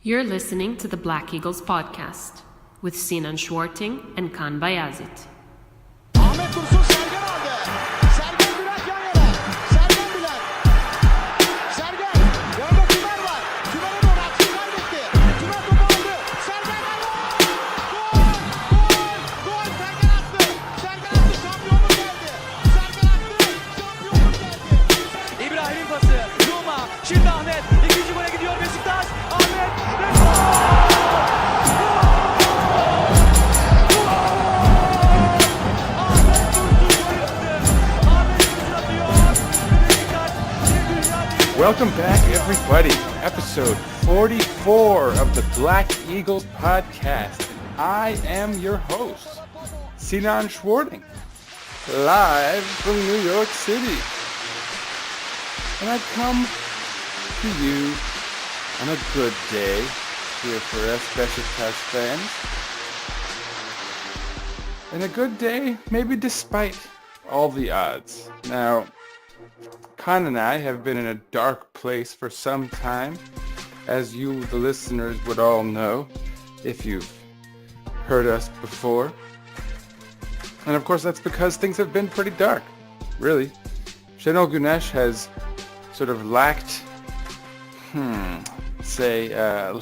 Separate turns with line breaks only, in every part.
You're listening to the Black Eagles podcast with Sinan and Kaan Bayazit.
Ahmet Dursun Sergen aldı. Sergen Bülent yan yana. Sergen Bülent. Sergen. Orada Tümer var. Tümer'e doğru aksın kaybetti. Tümer topu aldı. Sergen aldı. Gol. Sergen attı. Sergen attı. Şampiyonluk geldi. Sergen attı. Şampiyonluk geldi.
İbrahim'in pası. Yuma. Şimdi Ahmet. İkinci gole gidiyor Beşiktaş. Ahmet.
Welcome back, everybody. Episode 44 of the Black Eagles podcast. I am your host, Sinan, live from New York City. And I come to you on a good day here for us Beşiktaş fans. And a good day, maybe despite all the odds. Now, Kaan and I have been in a dark place for some time, as you, the listeners, would all know if you've heard us before. And of course, that's because things have been pretty dark, really. Şenol Güneş has sort of lacked,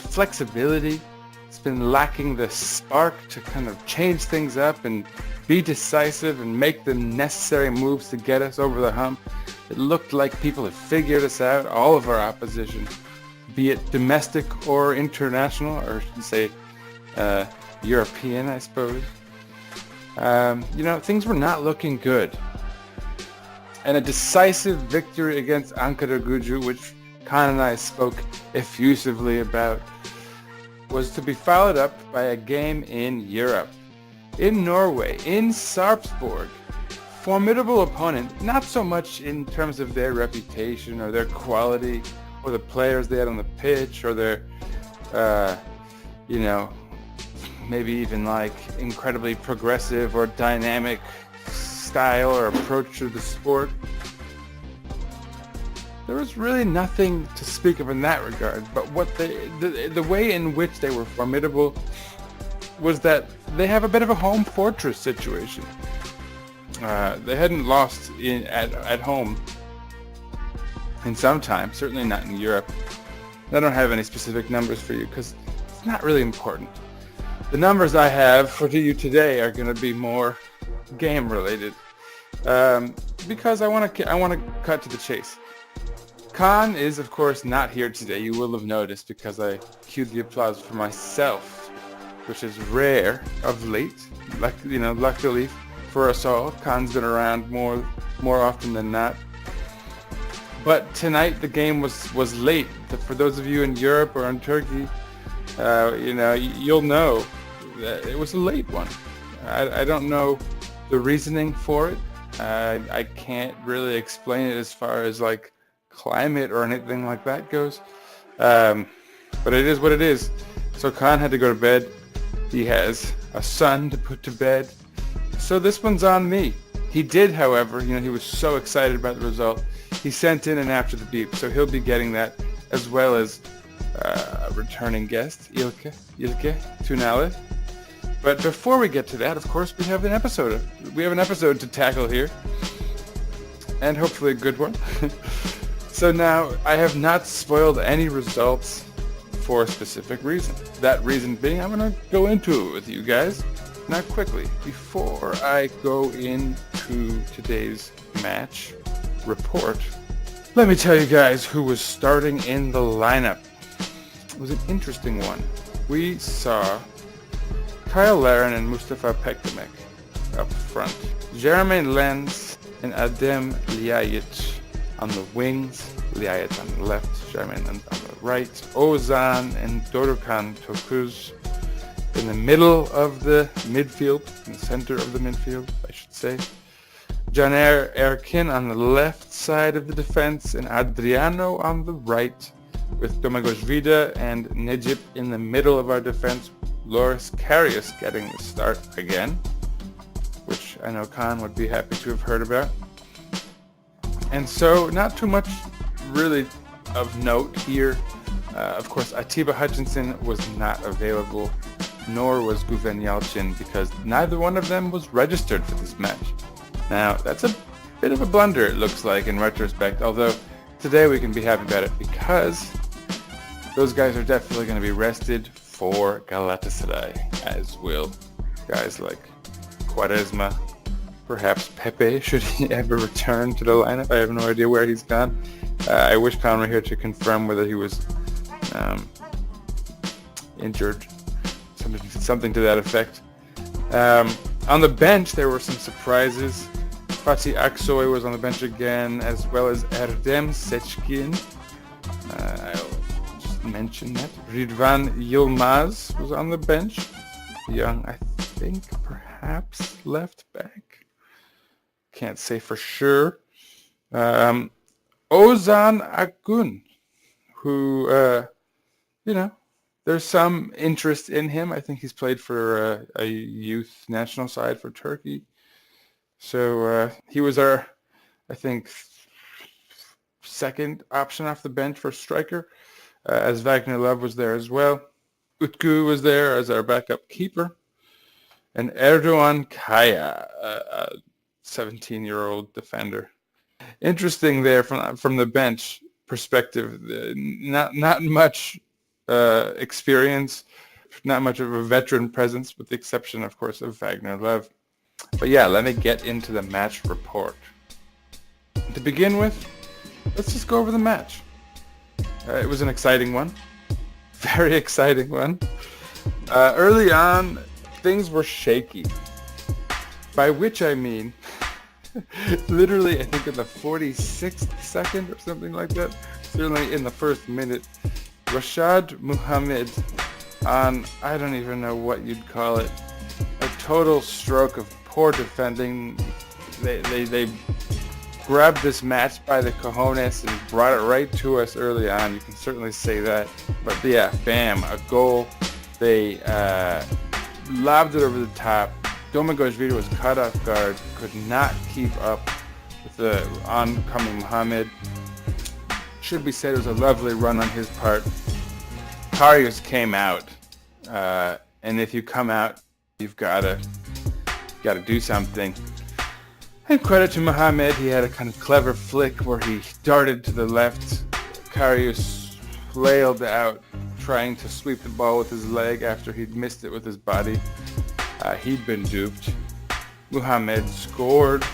flexibility. It's been lacking the spark to kind of change things up and be decisive and make the necessary moves to get us over the hump. It looked like people had figured us out, all of our opposition, be it domestic or international, or I should say European, I suppose. Things were not looking good. And a decisive victory against Ankaragücü, which Kaan and I spoke effusively about, was to be followed up by a game in Europe, in Norway, in Sarpsborg. Formidable opponent, not so much in terms of their reputation or their quality or the players they had on the pitch or their, maybe even like incredibly progressive or dynamic style or approach to the sport. There was really nothing to speak of in that regard, but what the way in which they were formidable was that they have a bit of a home fortress situation. They hadn't lost at home in some time, certainly not in Europe. I don't have any specific numbers for you because it's not really important. The numbers I have for you today are going to be more game related because I want to cut to the chase. Kaan is, of course, not here today. You will have noticed because I cued the applause for myself, which is rare of late. Luckily for us all, Kaan's been around more often than not. But tonight the game was late. For those of you in Europe or in Turkey, you'll know that it was a late one. I don't know the reasoning for it. I can't really explain it as far as like climate or anything like that goes. But it is what it is. So Kaan had to go to bed. He has a son to put to bed. So this one's on me. He did, however, he was so excited about the result. He sent in an after the beep, so he'll be getting that, as well as a returning guest, Ilke Tunali. But before we get to that, of course, we have an episode to tackle here, and hopefully a good one. So now, I have not spoiled any results for a specific reason. That reason being, I'm going to go into it with you guys. Now quickly, before I go into today's match report, let me tell you guys who was starting in the lineup. It was an interesting one. We saw Kyle Larin and Mustafa Pekdemek up front. Jermaine Lens and Adem Ljajic on the wings. Ljajic on the left, Jermaine on the right. Ozan and Dorukhan Tokuz in the middle of the midfield, in the center of the midfield, I should say. Caner Erkin on the left side of the defense and Adriano on the right, with Domagoj Vida and Necip in the middle of our defense. Loris Karius getting the start again, which I know Kaan would be happy to have heard about. And so not too much really of note here Of course, Atiba Hutchinson was not available, nor was Guven Yalchin, because neither one of them was registered for this match. Now, that's a bit of a blunder, it looks like, in retrospect, although today we can be happy about it because those guys are definitely going to be rested for Galatasaray, as will guys like Quaresma, perhaps Pepe, should he ever return to the lineup. I have no idea where he's gone. I wish Kaan were here to confirm whether he was injured, something to that effect. On the bench, there were some surprises. Fatih Aksoy was on the bench again, as well as Erdem Seçkin. I'll just mention that. Ridvan Yilmaz was on the bench. Young, I think, perhaps left back. Can't say for sure. Ozan Akgun, who, there's some interest in him. I think he's played for a youth national side for Turkey. So he was our, I think, second option off the bench for striker, as Wagner Love was there as well. Utku was there as our backup keeper. And Erdoğan Kaya, a 17-year-old defender. Interesting there from the bench perspective. Not much experience, not much of a veteran presence, with the exception, of course, of Wagner Love. But yeah, let me get into the match report. To begin with, let's just go over the match. It was an exciting one. Very exciting one. Early on, things were shaky. By which I mean, literally, I think in the 46th second or something like that, certainly in the first minute, Rashad Muhammad on, I don't even know what you'd call it, a total stroke of poor defending. They grabbed this match by the cojones and brought it right to us early on. You can certainly say that. But yeah, bam, a goal. They lobbed it over the top. Domagoj was caught off guard, could not keep up with the oncoming Muhammad. Should be said, it was a lovely run on his part. Karius came out, and if you come out, you've got to do something. And credit to Muhammad, he had a kind of clever flick where he darted to the left. Karius flailed out, trying to sweep the ball with his leg after he'd missed it with his body. He'd been duped. Muhammad scored.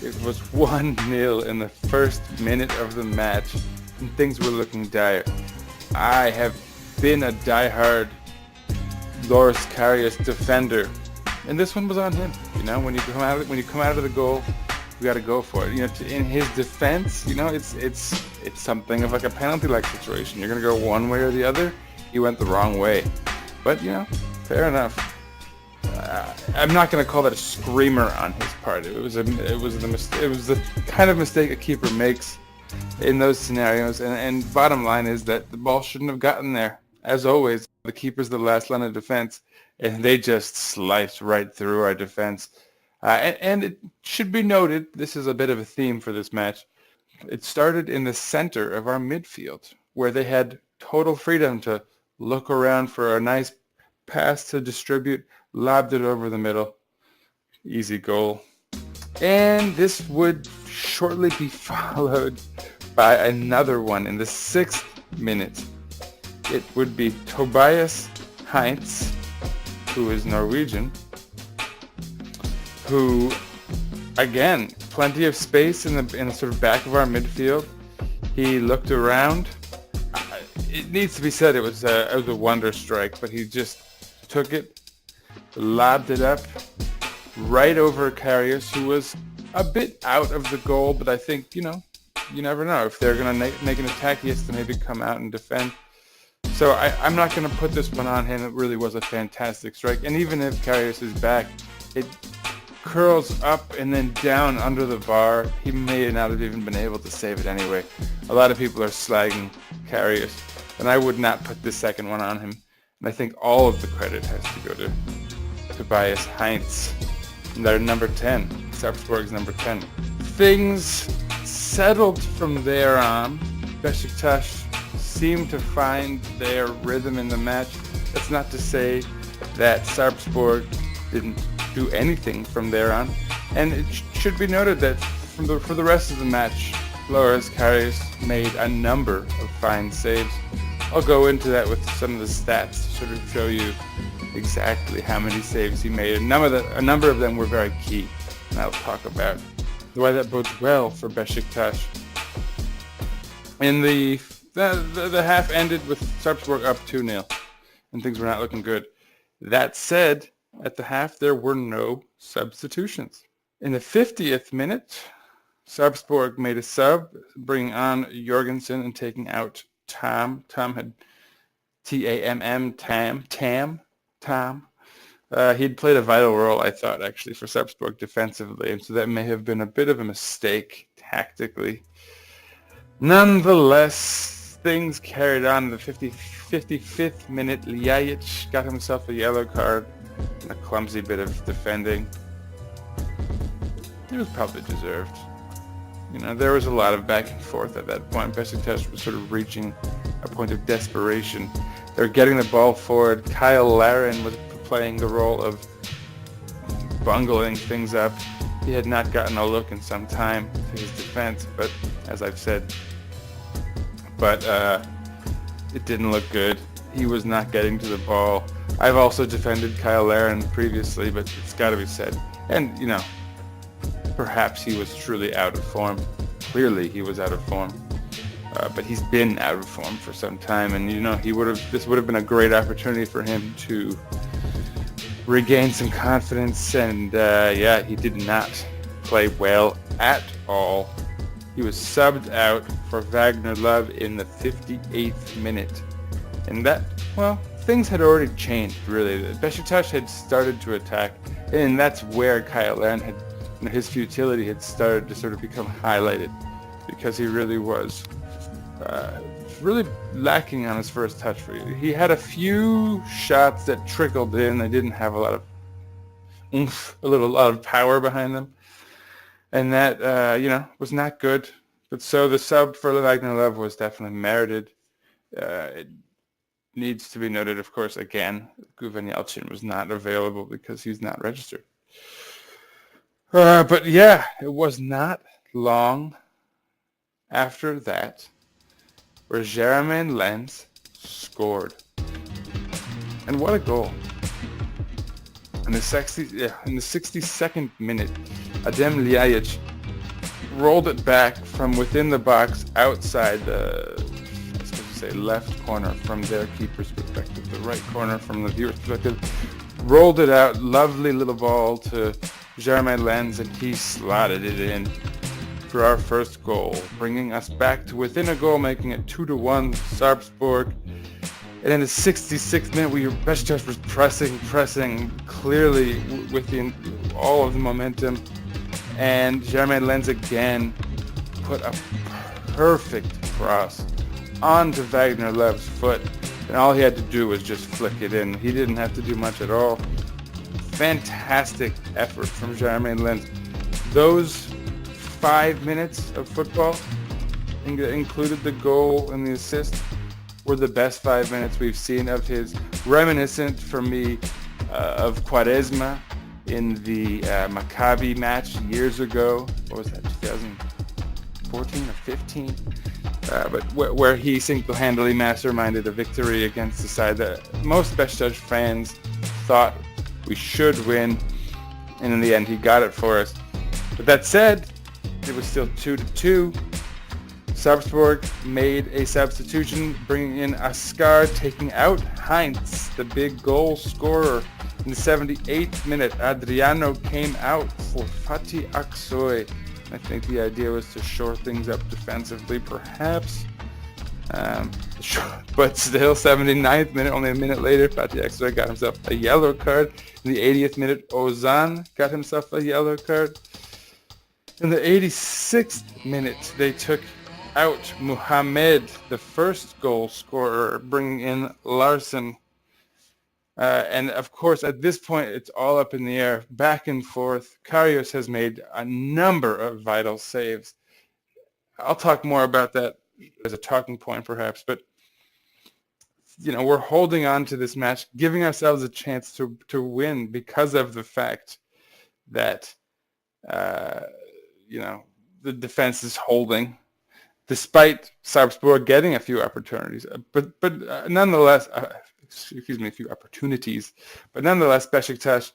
It was 1-0 in the first minute of the match, and things were looking dire. I have been a diehard Loris Karius defender, and this one was on him. When you come out of the goal, you got to go for it. In his defense, it's something of like a penalty-like situation. You're gonna go one way or the other. He went the wrong way, but fair enough. I'm not going to call that a screamer on his part. It was the kind of mistake a keeper makes in those scenarios. And bottom line is that the ball shouldn't have gotten there. As always, the keeper's the last line of defense, and they just sliced right through our defense. And it should be noted, this is a bit of a theme for this match. It started in the center of our midfield, where they had total freedom to look around for a nice pass to distribute. Lobbed it over the middle. Easy goal. And this would shortly be followed by another one in the 6th minute. It would be Tobias Heinz, who is Norwegian, who, again, plenty of space in the sort of back of our midfield. He looked around. It needs to be said it was a wonder strike, but he just took it, lobbed it up right over Karius, who was a bit out of the goal, but I think, you never know. If they're going to make an attack, he has to maybe come out and defend. So I'm not going to put this one on him. It really was a fantastic strike. And even if Karius is back, it curls up and then down under the bar. He may not have even been able to save it anyway. A lot of people are slagging Karius, and I would not put this second one on him. And I think all of the credit has to go to Tobias Heinz, their number 10, Sarpsborg's number 10. Things settled from there on. Beşiktaş seemed to find their rhythm in the match. That's not to say that Sarpsborg didn't do anything from there on. And it should be noted that for the rest of the match, Loris Karius made a number of fine saves. I'll go into that with some of the stats to sort of show you exactly how many saves he made. A number of them were very key, and I'll talk about why that bodes well for Beşiktaş. In the half ended with Sarpsborg up 2-0, and things were not looking good. That said, at the half there were no substitutions. In the 50th minute, Sarpsborg made a sub, bringing on Jorgensen and taking out Tam. Tam had T-A-M-M, Tam. He'd played a vital role, I thought, actually, for Sarpsborg defensively, and so that may have been a bit of a mistake tactically. Nonetheless, things carried on in the 55th minute. Ljajic got himself a yellow card and a clumsy bit of defending. It was probably deserved. There was a lot of back and forth at that point. Beşiktaş was sort of reaching a point of desperation. They were getting the ball forward. Kyle Larin was playing the role of bungling things up. He had not gotten a look in some time to his defense, but as I've said, it didn't look good. He was not getting to the ball. I've also defended Kyle Larin previously, but it's got to be said. And, perhaps he was truly out of form. Clearly he was out of form. But he's been out of form for some time, and this would have been a great opportunity for him to regain some confidence, and he did not play well at all. He was subbed out for Wagner Love in the 58th minute. And things had already changed, really. Beşiktaş had started to attack, and that's where Kyle Larin had, his futility had started to sort of become highlighted, because he really was really lacking on his first touch for you. He had a few shots that trickled in. They didn't have a lot of oomph, a lot of power behind them. And that, was not good. But so the sub for Wagner Love was definitely merited. It needs to be noted, of course, again, Guven Yalcin was not available because he's not registered. But yeah, it was not long after that where Jermaine Lens scored. And what a goal. In the 62nd minute, Adem Ljajic rolled it back from within the box outside the, left corner from their keeper's perspective, the right corner from the viewer's perspective. Rolled it out, lovely little ball to Jermaine Lens, and he slotted it in for our first goal, bringing us back to within a goal, making it 2-1 Sarpsborg. And in the 66th minute, Beşiktaş was pressing clearly within all of the momentum. And Jermaine Lens again put a perfect cross onto Wagner Love's foot. And all he had to do was just flick it in. He didn't have to do much at all. Fantastic effort from Jermaine Lens. Those 5 minutes of football, included the goal and the assist, were the best 5 minutes we've seen of his. Reminiscent for me of Quaresma in the Maccabi match years ago. What was that, 2014 or 15? But where he single-handedly masterminded a victory against the side that most Beşiktaş fans thought we should win, and in the end he got it for us. But that said, it was still 2-2. Sarpsborg made a substitution, bringing in Askar, taking out Heinz, the big goal scorer. In the 78th minute, Adriano came out for Fatih Aksoy. I think the idea was to shore things up defensively, perhaps. But still, 79th minute, only a minute later, Fatih Aksoy got himself a yellow card. In the 80th minute, Ozan got himself a yellow card. In the 86th minute, they took out Muhammad, the first goal scorer, bringing in Larsen. And of course, at this point, it's all up in the air, back and forth. Karius has made a number of vital saves. I'll talk more about that as a talking point, perhaps. But we're holding on to this match, giving ourselves a chance to win because of the fact that, the defense is holding, despite Sarpsborg getting a few opportunities. But nonetheless, a few opportunities. But nonetheless, Beşiktaş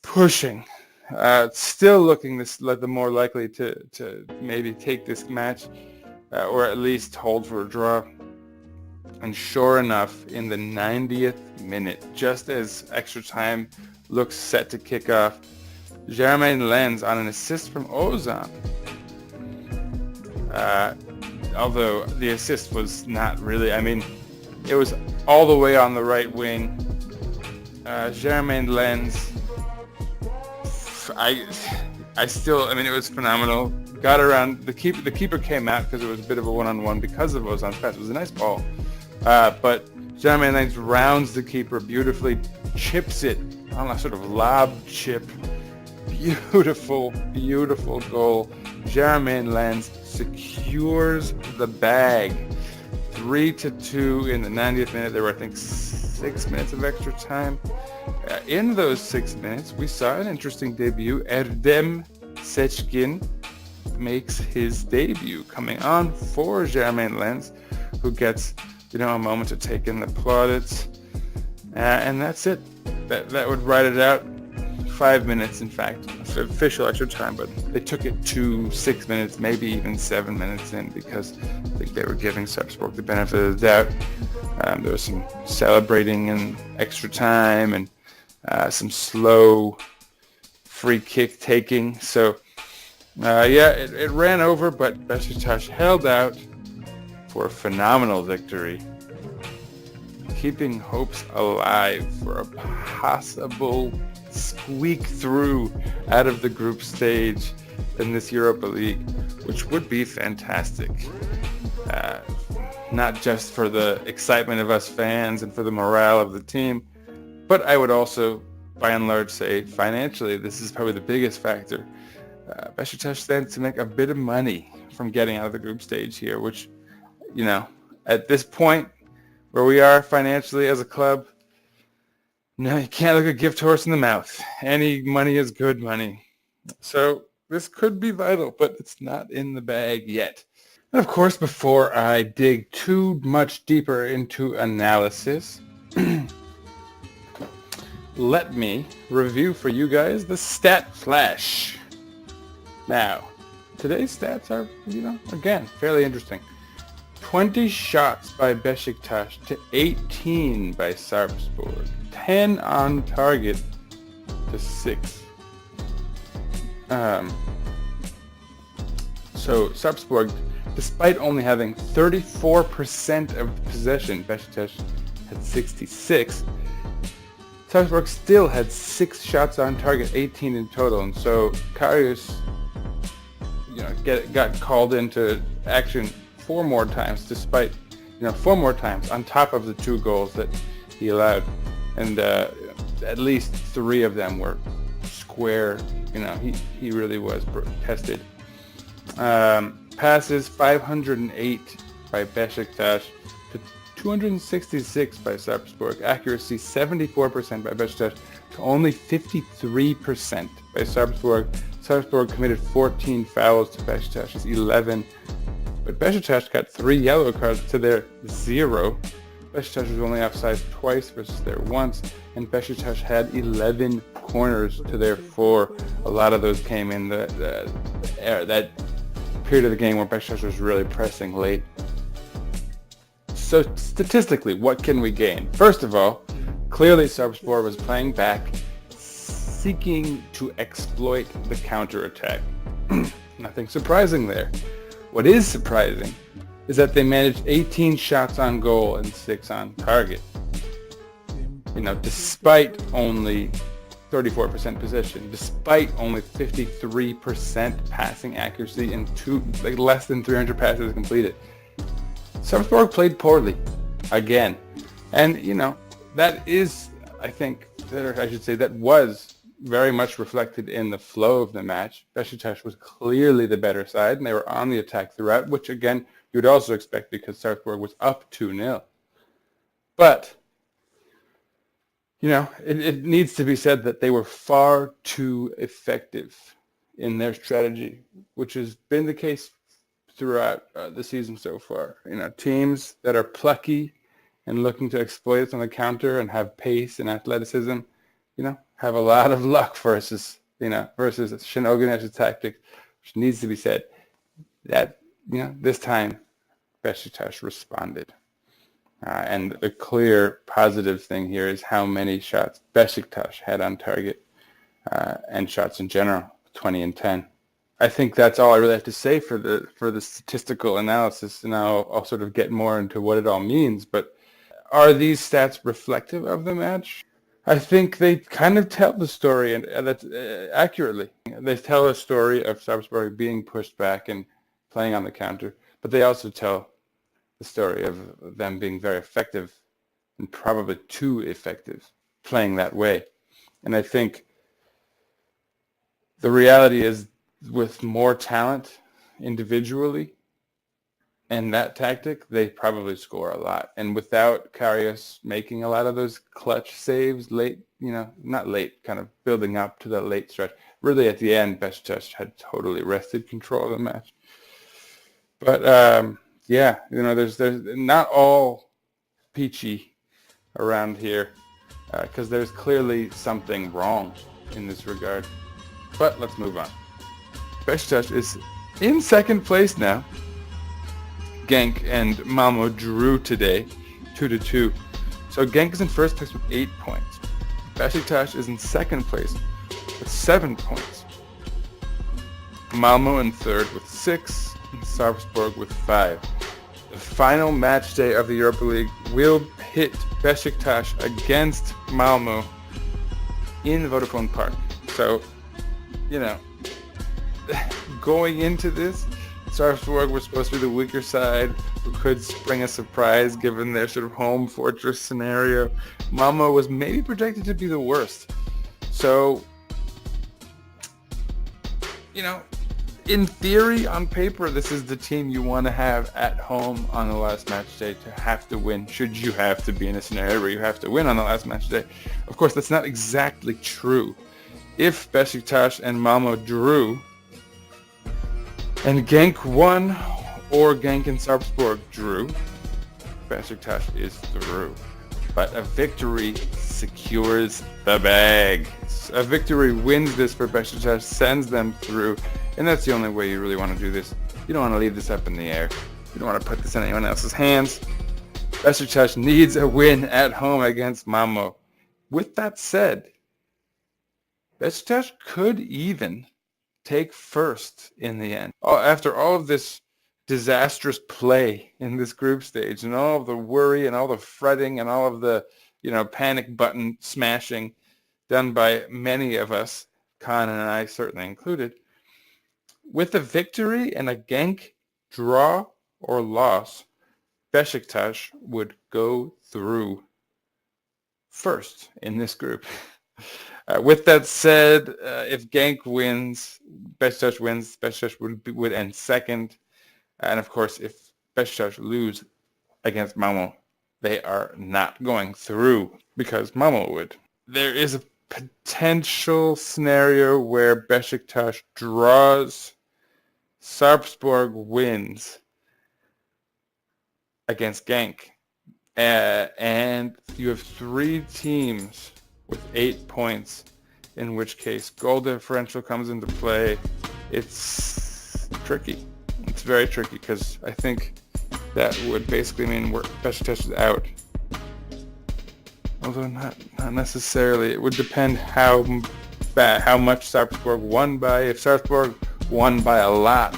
pushing, still looking the more likely to maybe take this match, or at least hold for a draw. And sure enough, in the 90th minute, just as extra time looks set to kick off, Jermaine Lens on an assist from Ozan. Although the assist was not really, it was all the way on the right wing. Jermaine Lens, it was phenomenal. Got around, the keeper came out because it was a bit of a one-on-one because of Ozan's pass. It was a nice ball. But Jermaine Lens rounds the keeper beautifully, chips it on a sort of lob chip. Beautiful, beautiful goal. Jermaine Lens secures the bag. 3-2 in the 90th minute. There were, I think, 6 minutes of extra time. In those 6 minutes, we saw an interesting debut. Erdem Seçkin makes his debut, coming on for Jermaine Lens, who gets, a moment to take in the plaudits. And that's it. That would write it out. 5 minutes, in fact, official extra time, but they took it to 6 minutes, maybe even 7 minutes in, because I think they were giving Sarpsborg the benefit of the doubt. There was some celebrating in extra time and some slow free kick taking. So, it ran over, but Beşiktaş held out for a phenomenal victory, keeping hopes alive for a possible squeak through out of the group stage in this Europa League, which would be fantastic. Not just for the excitement of us fans and for the morale of the team, but I would also, by and large, say financially, this is probably the biggest factor. Beşiktaş stands to make a bit of money from getting out of the group stage here, which, at this point where we are financially as a club, no, you can't look a gift horse in the mouth. Any money is good money. So this could be vital, but it's not in the bag yet. And of course, before I dig too much deeper into analysis, let me review for you guys the stat flash. Now, today's stats are, again, fairly interesting. 20 shots by Beşiktaş to 18 by Sarpsborg. 10 on target to 6. So Sarpsborg, despite only having 34% of possession, Beşiktaş had 66. Sarpsborg still had 6 shots on target, 18 in total, and so Karius, got called into action 4 more times, despite 4 more times on top of the 2 goals that he allowed. And at least 3 of them were square. He really was tested. Passes 508 by Beşiktaş to 266 by Sarpsborg. Accuracy 74% by Beşiktaş to only 53% by Sarpsborg. Sarpsborg committed 14 fouls to Beşiktaş's 11. But Beşiktaş got 3 yellow cards to their 0. Beşiktaş was only offside twice versus their once, and Beşiktaş had 11 corners to their 4. A lot of those came in that period of the game where Beşiktaş was really pressing late. So statistically, what can we gain? First of all, clearly Sarpsborg was playing back, seeking to exploit the counterattack. Nothing surprising there. What is surprising is that they managed 18 shots on goal and 6 on target. Despite only 34% possession, despite only 53% passing accuracy and less than 300 passes completed. Sarpsborg played poorly, again. And, that is, that was very much reflected in the flow of the match. Beşiktaş was clearly the better side, and they were on the attack throughout, which, again, you would also expect because Sarpsborg was up 2-0. But, it needs to be said that they were far too effective in their strategy, which has been the case throughout the season so far. Teams that are plucky and looking to exploit on the counter and have pace and athleticism, have a lot of luck versus Şenol Güneş's tactics, which needs to be said that, this time Beşiktaş responded. And the clear positive thing here is how many shots Beşiktaş had on target and shots in general, 20 and 10. I think that's all I really have to say for the statistical analysis, and I'll sort of get more into what it all means. But are these stats reflective of the match? I think they kind of tell the story, and that's accurately. They tell a story of Sarpsborg being pushed back and playing on the counter, but they also tell the story of them being very effective and probably too effective playing that way. And I think the reality is, with more talent individually and that tactic, they probably score a lot. And without Karius making a lot of those clutch saves late, not late, kind of building up to the late stretch, really at the end, Beşiktaş had totally wrested control of the match. But there's not all peachy around here because there's clearly something wrong in this regard. But let's move on. Beşiktaş is in second place now. Genk and Malmö drew today, 2-2. So Genk is in first place with 8 points. Beşiktaş is in second place with 7 points. Malmö in third with 6, and Sarpsborg with 5. The final match day of the Europa League will pit Beşiktaş against Malmö in Vodafone Park. So, going into this, Sarpsborg was supposed to be the weaker side who could spring a surprise given their sort of home fortress scenario. Malmö was maybe projected to be the worst. So, in theory, on paper, this is the team you want to have at home on the last match day to have to win, should you have to be in a scenario where you have to win on the last match day. Of course, that's not exactly true. If Beşiktaş and Malmö drew, and Genk won, or Genk and Sarpsborg drew, Beşiktaş is through. But a victory secures the bag. A victory wins this for Beşiktaş, sends them through, and that's the only way you really want to do this. You don't want to leave this up in the air. You don't want to put this in anyone else's hands. Beşiktaş needs a win at home against Malmö. With that said, Beşiktaş could even take first in the end. After all of this disastrous play in this group stage and all of the worry and all the fretting and all of the, panic button smashing done by many of us, Kaan and I certainly included, with a victory and a Genk draw or loss, Beşiktaş would go through first in this group. With that said, if Genk wins, Beşiktaş would end second. And of course, if Beşiktaş lose against Malmö, they are not going through because Malmö would. There is a potential scenario where Beşiktaş draws, Sarpsborg wins against Genk. And you have 3 teams with 8 points, in which case goal differential comes into play. It's tricky. It's very tricky because I think that would basically mean Beşiktaş is out. Although not necessarily. It would depend how much Sarpsborg won by. If Sarpsborg won by a lot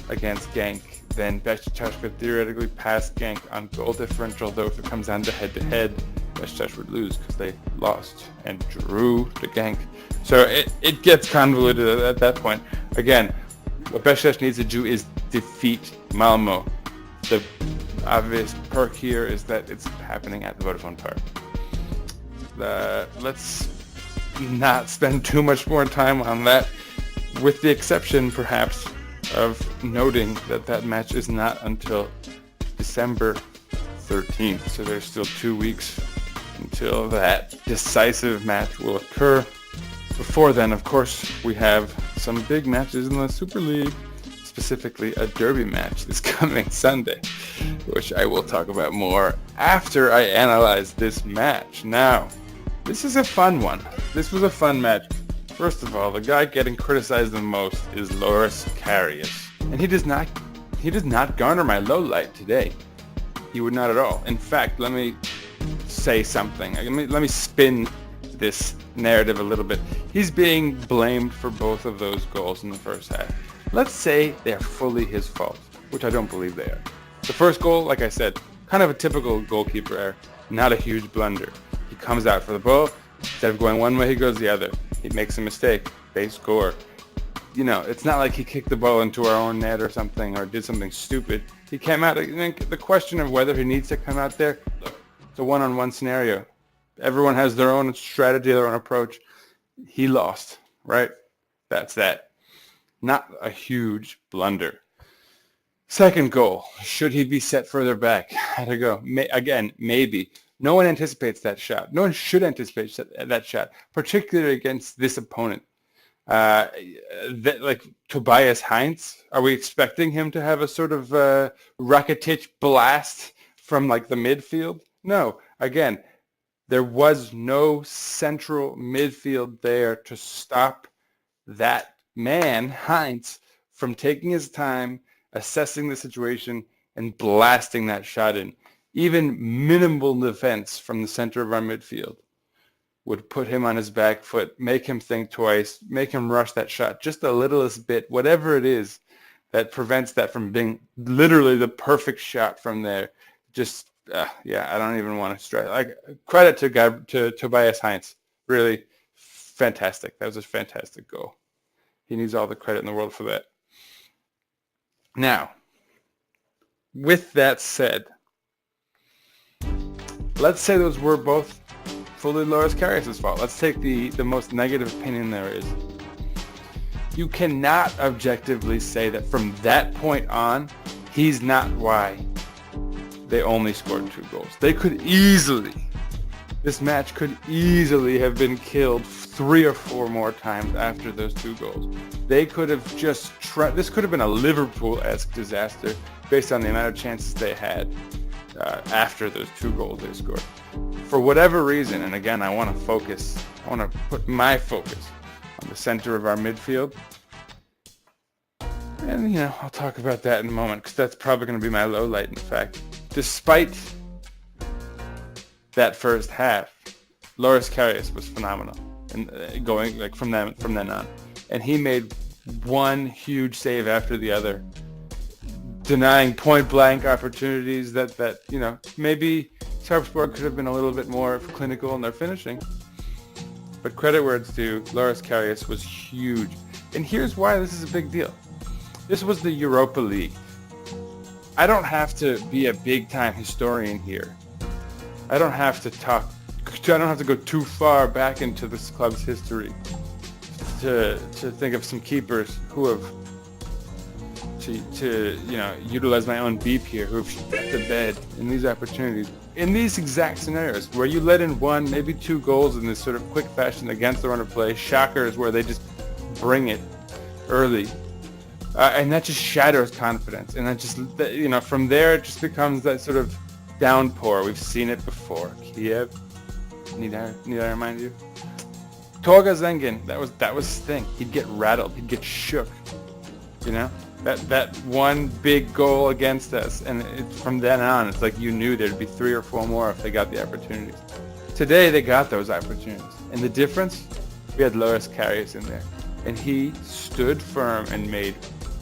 against Genk, then Beşiktaş could theoretically pass Genk on goal differential, though if it comes down to head-to-head, Beşiktaş would lose because they lost and drew to Genk. So it gets convoluted at that point. Again, what Beşiktaş needs to do is defeat Malmö. The obvious perk here is that it's happening at the Vodafone Park. Let's not spend too much more time on that, with the exception, perhaps, of noting that match is not until December 13th, so there's still 2 weeks until that decisive match will occur. Before then, of course, we have some big matches in the Super League, specifically a derby match this coming Sunday, which I will talk about more after I analyze this match. Now, this is a fun one. This was a fun match. First of all, the guy getting criticized the most is Loris Karius, and he does not garner my low light today. He would not at all. In fact, let me say something. Let me spin this narrative a little bit. He's being blamed for both of those goals in the first half. Let's say they're fully his fault, which I don't believe they are. The first goal, like I said, kind of a typical goalkeeper error, not a huge blunder. He comes out for the ball. Instead of going one way, he goes the other. He makes a mistake. They score. You know, it's not like he kicked the ball into our own net or something or did something stupid. He came out. I think the question of whether he needs to come out there, look, it's a one-on-one scenario. Everyone has their own strategy, their own approach. He lost, right? That's that. Not a huge blunder. Second goal. Should he be set further back? How'd it go? Again, maybe. No one anticipates that shot. No one should anticipate that shot, particularly against this opponent. Like Tobias Heinz, are we expecting him to have a sort of Rakitic blast from like the midfield? No. Again, there was no central midfield there to stop that man, Heinz, from taking his time, assessing the situation, and blasting that shot in. Even minimal defense from the center of our midfield would put him on his back foot, make him think twice, make him rush that shot just the littlest bit, whatever it is that prevents that from being literally the perfect shot from there. Just, I don't even want to stress. Like, credit to Tobias Heinz. Really fantastic. That was a fantastic goal. He needs all the credit in the world for that. Now, with that said, let's say those were both fully Loris Karius' fault. Let's take the most negative opinion there is. You cannot objectively say that from that point on, he's not why they only scored 2 goals. This match could easily have been killed 3 or 4 more times after those 2 goals. They could have just this could have been a Liverpool-esque disaster based on the amount of chances they had after those 2 goals they scored. For whatever reason, and again, I want to put my focus on the center of our midfield. And, I'll talk about that in a moment, because that's probably going to be my low light, in fact. Despite that first half, Loris Karius was phenomenal, and going like from then on, and he made one huge save after the other, denying point blank opportunities that maybe Sarpsborg could have been a little bit more clinical in their finishing. But credit where it's due, Loris Karius was huge, and here's why this is a big deal. This was the Europa League. I don't have to be a big time historian here. I don't have to go too far back into this club's history to think of some keepers who have to utilize my own beep here, who have shit the bed in these opportunities, in these exact scenarios where you let in 1, maybe 2 goals in this sort of quick fashion against the run of play. Shockers where they just bring it early, and that just shatters confidence, and that just from there it just becomes that sort of downpour. We've seen it before. Kiev. Need I remind you? Torga Zengin. That was his thing. He'd get rattled. He'd get shook. That one big goal against us, and from then on, it's like you knew there'd be 3 or 4 more if they got the opportunities. Today they got those opportunities, and the difference, we had Loris Karius in there, and he stood firm and made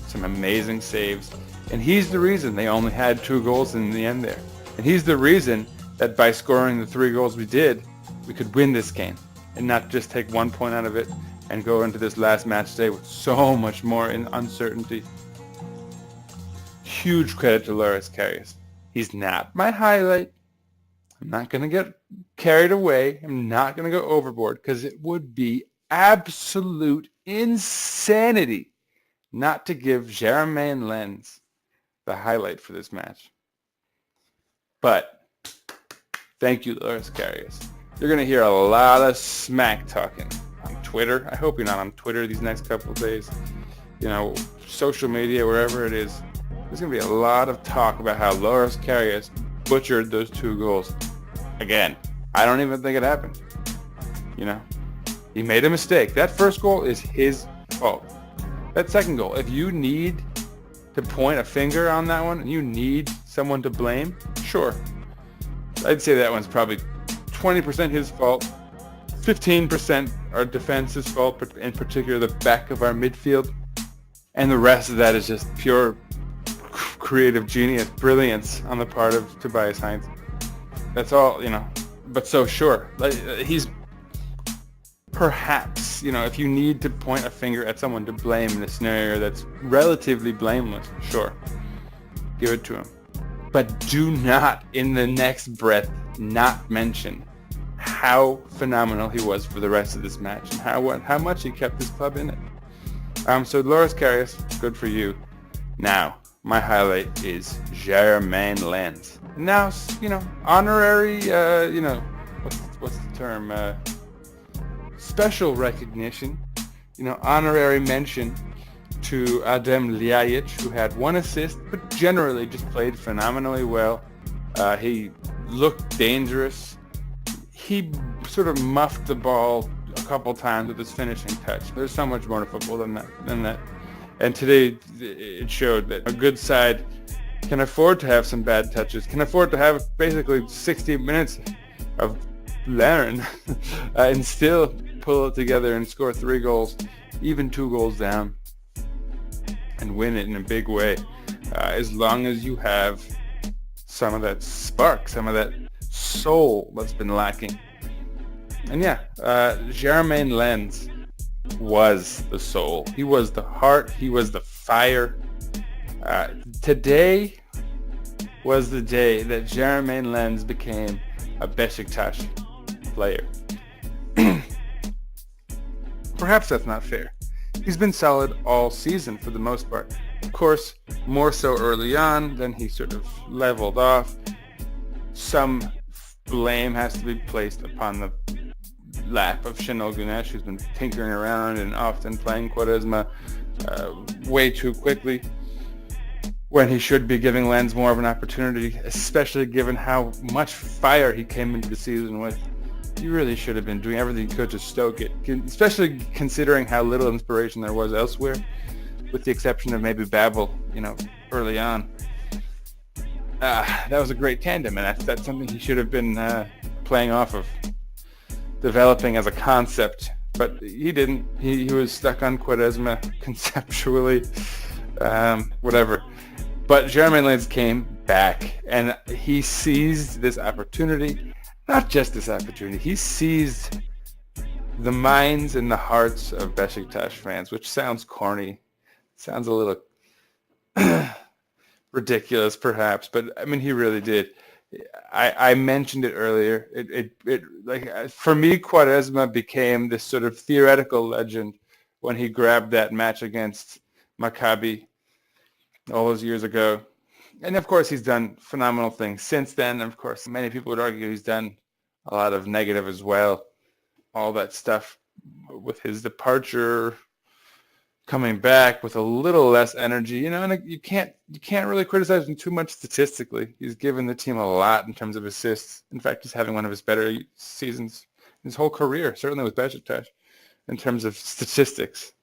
some amazing saves, and he's the reason they only had 2 goals in the end there. And he's the reason that by scoring the 3 goals we did, we could win this game and not just take 1 point out of it and go into this last match day with so much more in uncertainty. Huge credit to Loris Karius. He's not my highlight. I'm not going to get carried away. I'm not going to go overboard, because it would be absolute insanity not to give Jermaine Lens the highlight for this match. But thank you, Loris Karius. You're going to hear a lot of smack talking on Twitter. I hope you're not on Twitter these next couple of days. You know, social media, wherever it is. There's going to be a lot of talk about how Loris Karius butchered those 2 goals. Again, I don't even think it happened. You know, he made a mistake. That first goal is his fault. That second goal, if you need to point a finger on that one and you need someone to blame, sure. I'd say that one's probably 20% his fault, 15% our defense's fault, in particular the back of our midfield, and the rest of that is just pure creative genius, brilliance on the part of Tobias Heinz. That's all, you know. But so sure, he's perhaps, you know, if you need to point a finger at someone to blame in a scenario that's relatively blameless, sure, give it to him. But do not, in the next breath, not mention how phenomenal he was for the rest of this match and how much he kept his club in it. So Loris Karius, good for you. Now, my highlight is Jermaine Lens. Now, you know, honorary, you know, what's the term? Special recognition, you know, honorary mention to Adem Ljajic, who had 1 assist, but generally just played phenomenally well. He looked dangerous. He sort of muffed the ball a couple times with his finishing touch. There's so much more to football than that. And today it showed that a good side can afford to have some bad touches, can afford to have basically 60 minutes of Laren and still pull it together and score 3 goals, even 2 goals down, and win it in a big way, as long as you have some of that spark, some of that soul that's been lacking. And yeah, Jermaine Lens was the soul. He was the heart. He was the fire. Today was the day that Jermaine Lens became a Beşiktaş player. Perhaps that's not fair. He's been solid all season for the most part. Of course, more so early on, then he sort of leveled off. Some blame has to be placed upon the lap of Şenol Güneş, who's been tinkering around and often playing Quaresma way too quickly, when he should be giving Lens more of an opportunity, especially given how much fire he came into the season with. He really should have been doing everything he could to stoke it, especially considering how little inspiration there was elsewhere, with the exception of maybe Babel, you know, early on. That was a great tandem, and that's something he should have been playing off of, developing as a concept, but he didn't. He was stuck on Quaresma conceptually, whatever. But Jermaine Lens came back, and he seized this opportunity. Not just this opportunity, he seized the minds and the hearts of Beşiktaş fans, which sounds corny, sounds a little ridiculous perhaps, but I mean, he really did. I mentioned it earlier. It like, for me, Quaresma became this sort of theoretical legend when he grabbed that match against Maccabi all those years ago. And of course, he's done phenomenal things since then. Of course, many people would argue he's done a lot of negative as well. All that stuff with his departure, coming back with a little less energy, you know, and you can't really criticize him too much statistically. He's given the team a lot in terms of assists. In fact, he's having one of his better seasons in his whole career, certainly with Beşiktaş, in terms of statistics,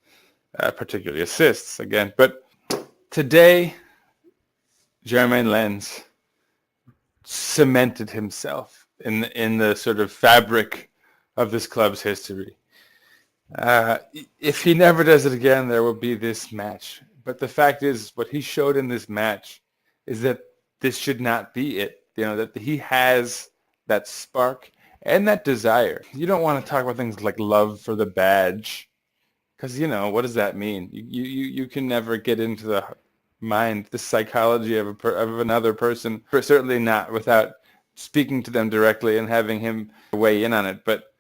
particularly assists again. But today, Jermaine Lens cemented himself in the sort of fabric of this club's history. If he never does it again, there will be this match. But the fact is, what he showed in this match is that this should not be it. You know, that he has that spark and that desire. You don't want to talk about things like love for the badge, because, you know, what does that mean? You can never get into the mind, the psychology of another person, certainly not without speaking to them directly and having him weigh in on it. But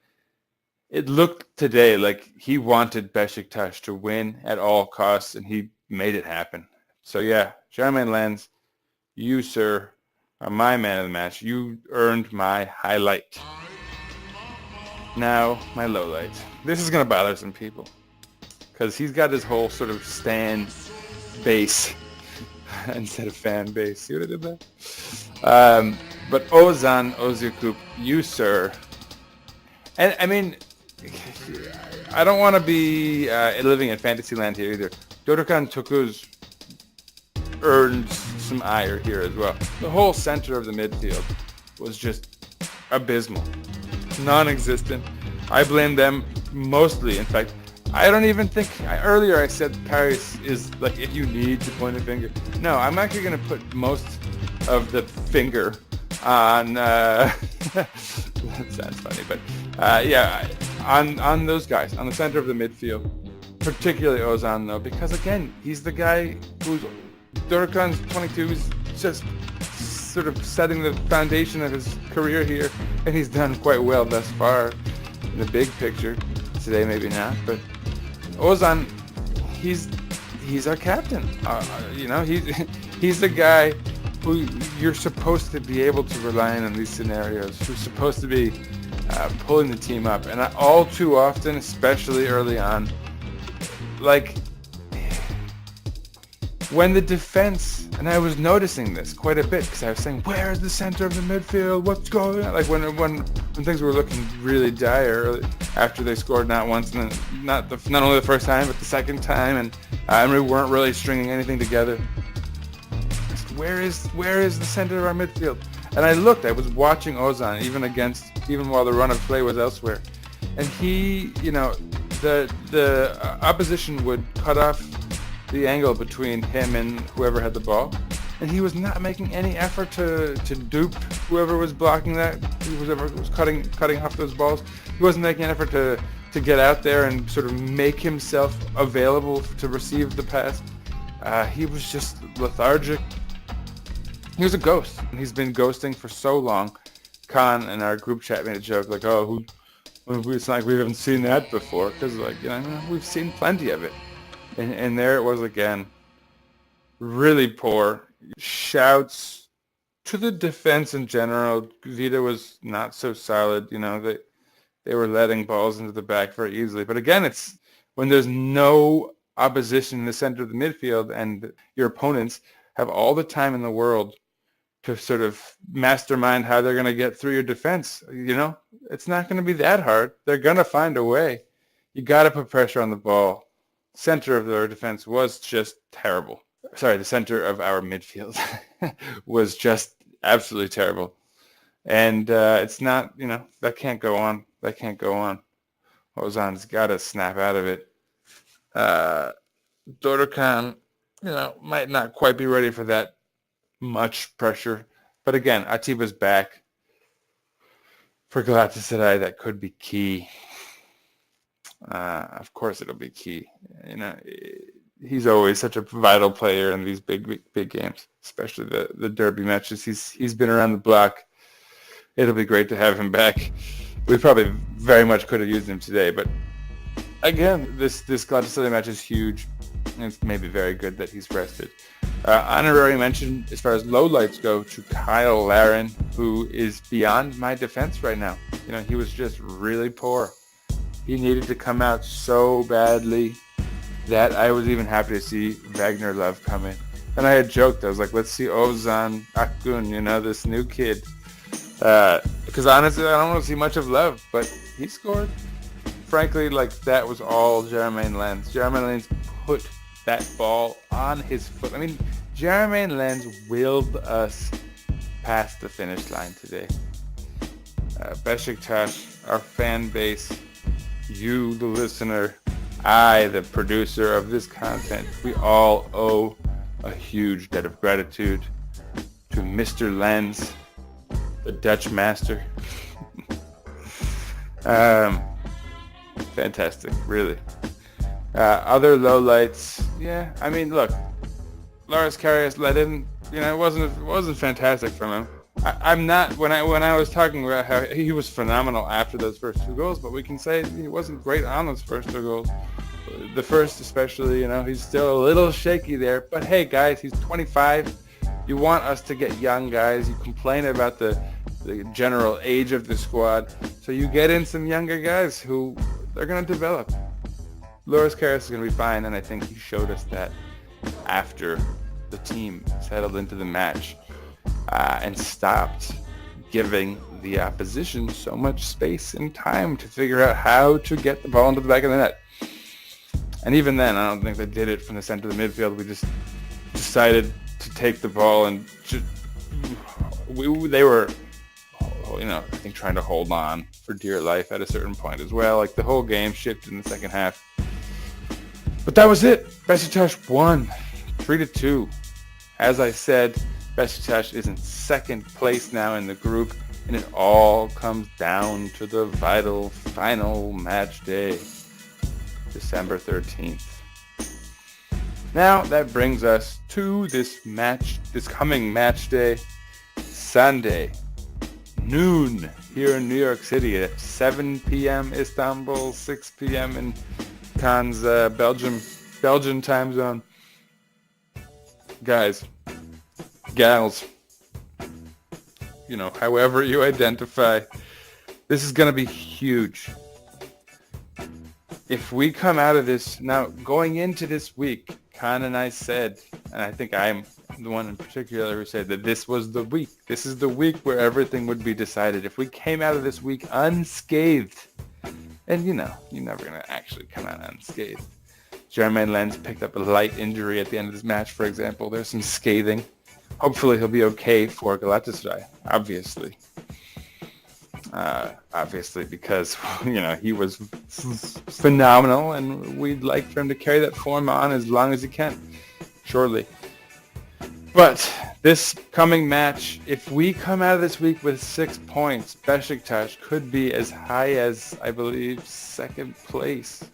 it looked today like he wanted Beşiktaş to win at all costs, and he made it happen. So yeah, Jermaine Lens, you, sir, are my man of the match. You earned my highlight. Now, my low light. This is going to bother some people. Because he's got his whole sort of stan base instead of fan base. See what I did there? But Ozan Özyakup, you, sir. And, I mean, I don't want to be living in fantasy land here either. Dorukhan Tokuz earned some ire here as well. The whole center of the midfield was just abysmal. Non-existent. I blame them mostly. In fact, I don't even think... earlier I said Paris is like, if you need to point a finger. No, I'm actually going to put most of the finger on... that sounds funny, but yeah, on those guys, on the center of the midfield. Particularly Ozan, though, because, again, he's the guy who's... Dorukhan's 22, he's just sort of setting the foundation of his career here, and he's done quite well thus far in the big picture. Today, maybe not, but Ozan, he's our captain. He's the guy who you're supposed to be able to rely on in these scenarios, who's supposed to be pulling the team up. And all too often, especially early on, like when the defense, and I was noticing this quite a bit because I was saying, where is the center of the midfield? What's going on? Like when things were looking really dire after they scored not once, and then not only the first time, but the second time, and we weren't really stringing anything together. Where is the center of our midfield? And I was watching Ozan even while the run of play was elsewhere, and he, the opposition would cut off the angle between him and whoever had the ball, and he was not making any effort to dupe whoever was blocking that, whoever was cutting off those balls. He wasn't making an effort to get out there and sort of make himself available to receive the pass. He was just lethargic. He was a ghost, and he's been ghosting for so long. Kaan in our group chat made a joke like, "Oh, it's like we haven't seen that before," because we've seen plenty of it. And there it was again. Really poor. Shouts to the defense in general. Vida was not so solid. They were letting balls into the back very easily. But again, it's when there's no opposition in the center of the midfield and your opponents have all the time in the world to sort of mastermind how they're going to get through your defense. It's not going to be that hard. They're going to find a way. You got to put pressure on the ball. Center of their defense was just terrible. Sorry, the center of our midfield was just absolutely terrible. And it's not, that can't go on. That can't go on. Ozan's got to snap out of it. Dorukhan, might not quite be ready for that much pressure. But again, Atiba's back. For Galatasaray, that could be key. Of course it'll be key. He's always such a vital player in these big games, especially the derby matches. He's been around the block. It'll be great to have him back. We probably very much could have used him today, but again, this Galatasaray match is huge. And it's maybe very good that he's rested. Honorary mention as far as lowlights go to Kyle Larin, who is beyond my defense right now. He was just really poor. He needed to come out so badly that I was even happy to see Wagner Love come in. And I had joked, I was like, let's see Ozan Akgün, this new kid. Because honestly, I don't want to see much of Love, but he scored. Frankly, that was all Jermaine Lens. Jermaine Lens put that ball on his foot. I mean, Jermaine Lens willed us past the finish line today. Beşiktaş, our fan base, you, the listener, I, the producer of this content, we all owe a huge debt of gratitude to Mr. Lens, the Dutch master. Fantastic, really. Other lowlights, yeah. I mean, look, Loris Karius let in. It wasn't fantastic from him. I'm not when I was talking about how he was phenomenal after those first two goals, but we can say he wasn't great on those first two goals. The first especially, he's still a little shaky there. But hey, guys, he's 25. You want us to get young guys. You complain about the general age of the squad. So you get in some younger guys who they're going to develop. Loris Karius is going to be fine, and I think he showed us that after the team settled into the match and stopped giving the opposition so much space and time to figure out how to get the ball into the back of the net. And even then, I don't think they did it from the center of the midfield. We just decided to take the ball and they were, I think trying to hold on for dear life at a certain point as well. Like the whole game shifted in the second half. But that was it. Beşiktaş won 3-2. As I said, Beşiktaş is in second place now in the group, and it all comes down to the vital final match day, December 13th. Now that brings us to this coming match day, Sunday, noon here in New York City at 7 p.m. Istanbul, 6 p.m. in Kaan's Belgian time zone. Guys, gals, however you identify, this is going to be huge. If we come out of this, now going into this week, Kaan and I said, and I think I'm the one in particular who said that this was the week. This is the week where everything would be decided. If we came out of this week unscathed, and you're never going to actually come out unscathed. Jermaine Lens picked up a light injury at the end of this match, for example. There's some scathing. Hopefully he'll be okay for Galatasaray, obviously. Obviously because, he was phenomenal, and we'd like for him to carry that form on as long as he can, surely. But this coming match, if we come out of this week with 6 points, Beşiktaş could be as high as, I believe, second place,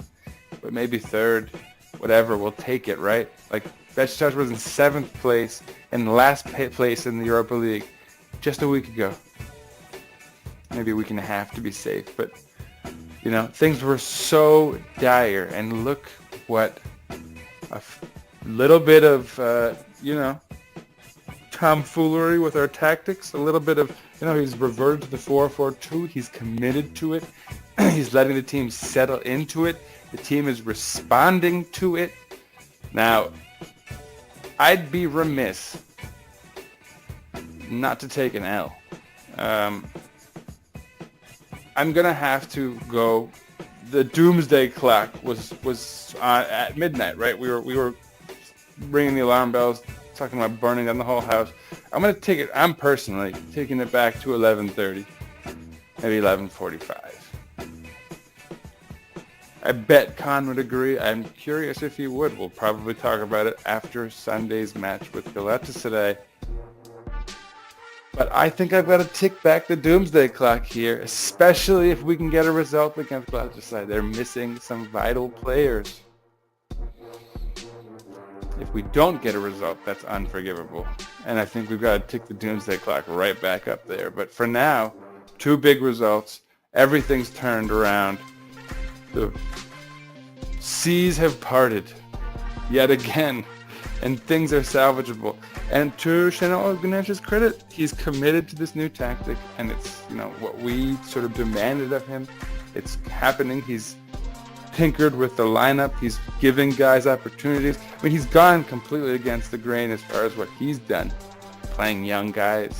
but maybe third, whatever, we'll take it, right? Like, Beşiktaş was in 7th place and last place in the Europa League just a week ago. Maybe a week and a half to be safe, but, things were so dire, and look what a little bit of, tomfoolery with our tactics, a little bit of, he's reverted to the 4-4-2. He's committed to it. He's letting the team settle into it. The team is responding to it. Now, I'd be remiss not to take an L. I'm going to have to go. The doomsday clock was at midnight, right? We were ringing the alarm bells, talking about burning down the whole house. I'm personally taking it back to 11:30, maybe 11:45. I bet Kaan would agree. I'm curious if he would. We'll probably talk about it after Sunday's match with Galatasaray. But I think I've got to tick back the doomsday clock here, especially if we can get a result against Galatasaray. They're missing some vital players. If we don't get a result, that's unforgivable. And I think we've got to tick the doomsday clock right back up there. But for now, 2 big results. Everything's turned around. The seas have parted yet again, and things are salvageable. And to Şenol Güneş's credit, he's committed to this new tactic, and it's, what we sort of demanded of him. It's happening. He's tinkered with the lineup. He's giving guys opportunities. I mean, he's gone completely against the grain as far as what he's done, playing young guys,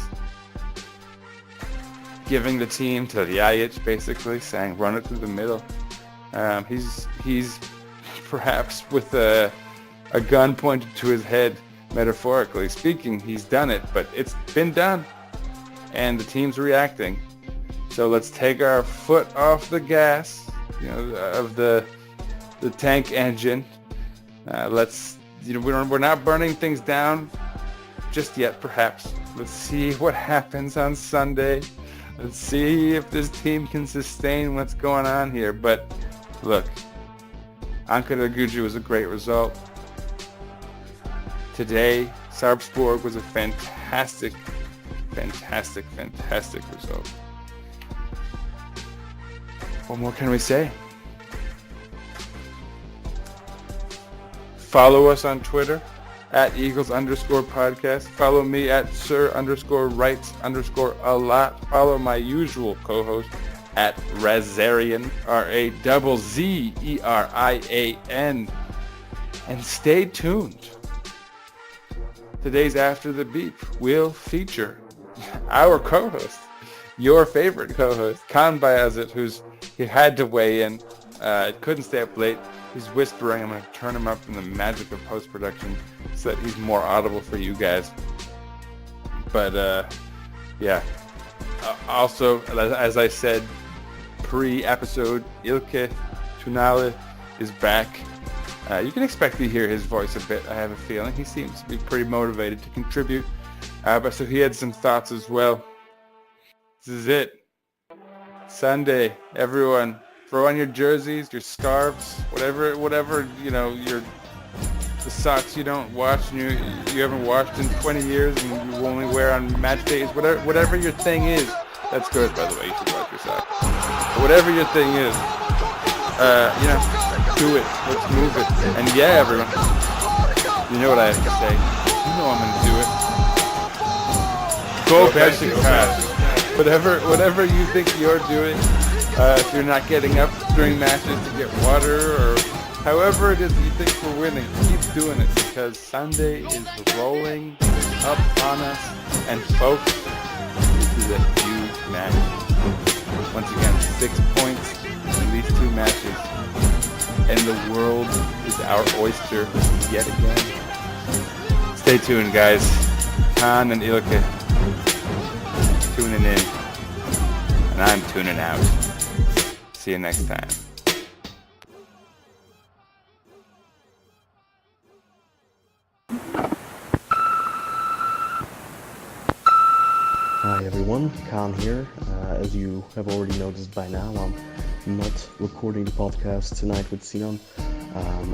giving the team to Ljajic, basically saying run it through the middle. He's perhaps with a gun pointed to his head, metaphorically speaking. He's done it, but it's been done, and the team's reacting. So let's take our foot off the gas, of the tank engine. We're not burning things down just yet, perhaps. Let's see what happens on Sunday. Let's see if this team can sustain what's going on here. But look, Ankara Gücü was a great result. Today, Sarpsborg was a fantastic result. What more can we say? Follow us on Twitter at Eagles_podcast. Follow me at Sir_Writes_a_lot. Follow my usual co-host at Razarian, RAZZERIAN. And stay tuned. Today's After the Beep will feature our co-host, your favorite co-host, Kaan Bayazit, he had to weigh in. Couldn't stay up late. He's whispering. I'm going to turn him up in the magic of post-production so that he's more audible for you guys. But, yeah. Also, as I said, pre-episode, Ilke Tunali is back. You can expect to hear his voice a bit, I have a feeling. He seems to be pretty motivated to contribute. But so he had some thoughts as well. This is it. Sunday, everyone, throw on your jerseys, your scarves, whatever, the socks you don't wash and you haven't washed in 20 years and you only wear on match days, whatever your thing is. That's good, by the way, you should wash your socks. Whatever your thing is, do it. Let's move it. And yeah, everyone, you know what I have to say. You know I'm going to do it. Go Beşiktaş. Whatever you think you're doing, if you're not getting up during matches to get water or however it is you think we're winning, keep doing it because Sunday is rolling up on us. And folks, this is a huge match. Once again, 6 points in these 2 matches. And the world is our oyster yet again. Stay tuned, guys. Kaan and Ilke tuning in. And I'm tuning out. See you next time.
Hi everyone, Kaan here. As you have already noticed by now, I'm not recording the podcast tonight with Sinan.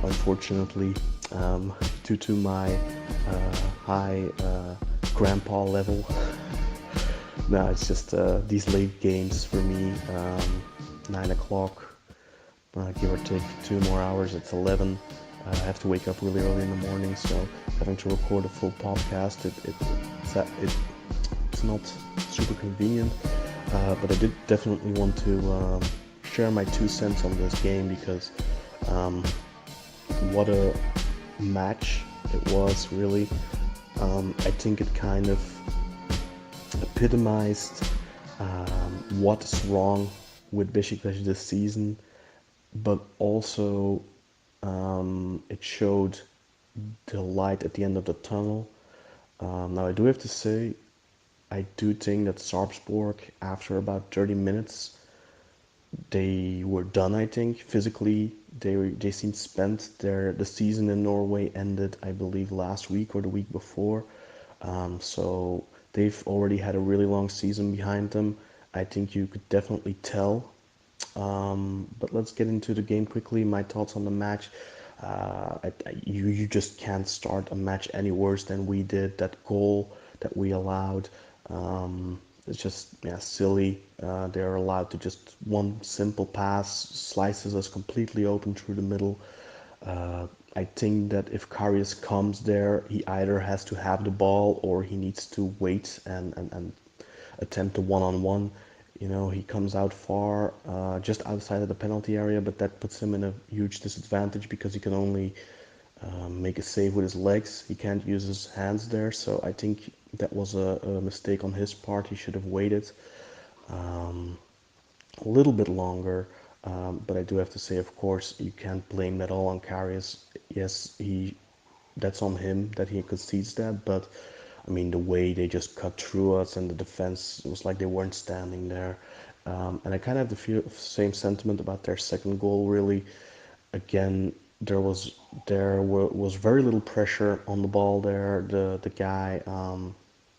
Unfortunately, due to my high grandpa level. No, it's just these late games for me. 9 o'clock, give or take 2 more hours. It's 11. I have to wake up really early in the morning, so having to record a full podcast, it's not super convenient. But I did definitely want to share my 2 cents on this game because what a match it was, really. I think it kind of epitomized what is wrong with Beşiktaş this season, but also it showed the light at the end of the tunnel. Now I do have to say, I do think that Sarpsborg, after about 30 minutes, they were done. I think physically they seemed spent. The season in Norway ended, I believe, last week or the week before. So they've already had a really long season behind them. I think you could definitely tell. But let's get into the game quickly. My thoughts on the match. You just can't start a match any worse than we did. That goal that we allowed, it's just silly. They're allowed to just one simple pass slices us completely open through the middle. I think that if Karius comes there, he either has to have the ball or he needs to wait and attempt a one-on-one. He comes out far, just outside of the penalty area, but that puts him in a huge disadvantage because he can only make a save with his legs. He can't use his hands there, so I think that was a mistake on his part. He should have waited a little bit longer. But I do have to say, of course, you can't blame that all on Karius. Yes, that's on him that he concedes that, but I mean, the way they just cut through us and the defense, it was like they weren't standing there. And I kind of have the same sentiment about their second goal, really. Again, there was very little pressure on the ball there. The guy,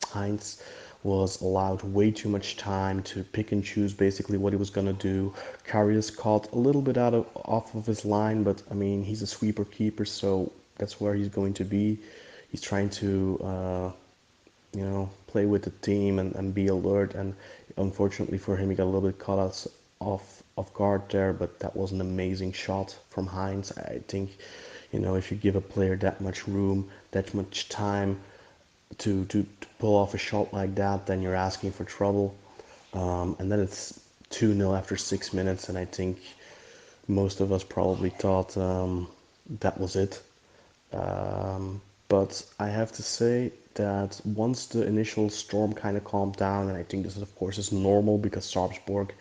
Heinz, was allowed way too much time to pick and choose basically what he was going to do. Karius caught a little bit off of his line, but I mean, he's a sweeper keeper, so that's where he's going to be. He's trying to play with the team and be alert, and unfortunately for him, he got a little bit caught off guard there, but that was an amazing shot from Heinz. I think if you give a player that much room, that much time to pull off a shot like that, then you're asking for trouble. And then it's 2-0 after 6 minutes, and I think most of us probably thought that was it. But I have to say that once the initial storm kind of calmed down, and I think this is of course is normal because Sarpsborg,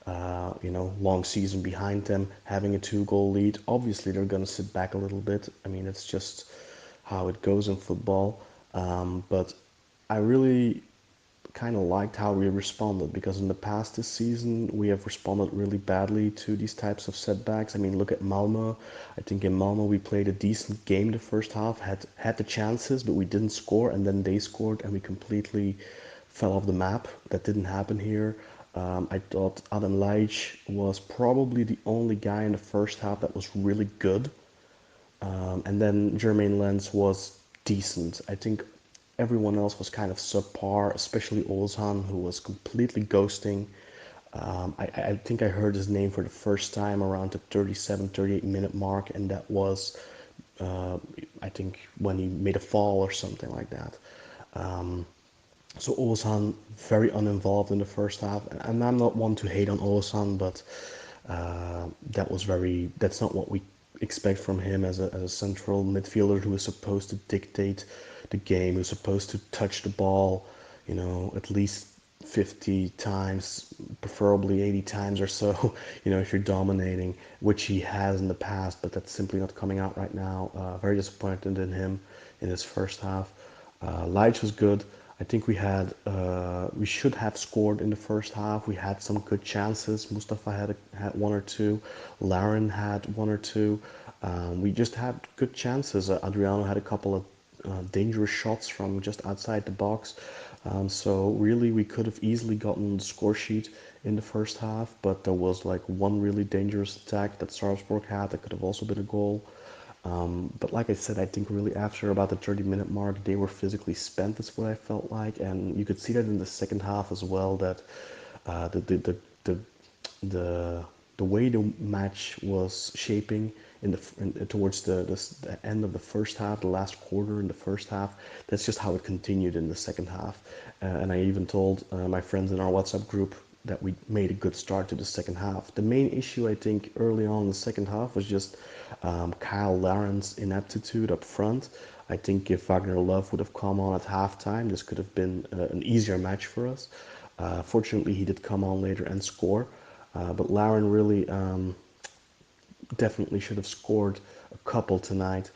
long season behind them, having a 2-goal lead, obviously they're going to sit back a little bit. I mean, it's just how it goes in football. But I really kind of liked how we responded, because in the past this season we have responded really badly to these types of setbacks. I mean, look at Malmö. I think in Malmö we played a decent game the first half, had the chances, but we didn't score, and then they scored and we completely fell off the map. That didn't happen here. I thought Adam Laic was probably the only guy in the first half that was really good. And then Jermaine Lens was decent. I think everyone else was kind of subpar, especially Ozan, who was completely ghosting. I think I heard his name for the first time around the 37, 38-minute mark, and that was, I think, when he made a fall or something like that. So Ozan, very uninvolved in the first half, and I'm not one to hate on Ozan, but that's not what we expect from him as a central midfielder who is supposed to dictate the game, who's supposed to touch the ball, at least 50 times, preferably 80 times or so, if you're dominating, which he has in the past, but that's simply not coming out right now. Very disappointed in him in his first half. Laic was good. I think we should have scored in the first half. We had some good chances. Mustafa had one or two. Laren had one or two. We just had good chances. Adriano had a couple of dangerous shots from just outside the box. So really we could have easily gotten the score sheet in the first half, but there was like one really dangerous attack that Sarpsborg had that could have also been a goal. But like I said, I think really after about the 30-minute mark, they were physically spent, is what I felt like, and you could see that in the second half as well. That the way the match was shaping towards the end of the first half, the last quarter in the first half, that's just how it continued in the second half. And I even told my friends in our WhatsApp group that we made a good start to the second half. The main issue, I think, early on in the second half was just Kyle Laren's ineptitude up front. I think if Wagner Love would have come on at halftime, this could have been an easier match for us. Fortunately, he did come on later and score. But Laren really definitely should have scored a couple tonight.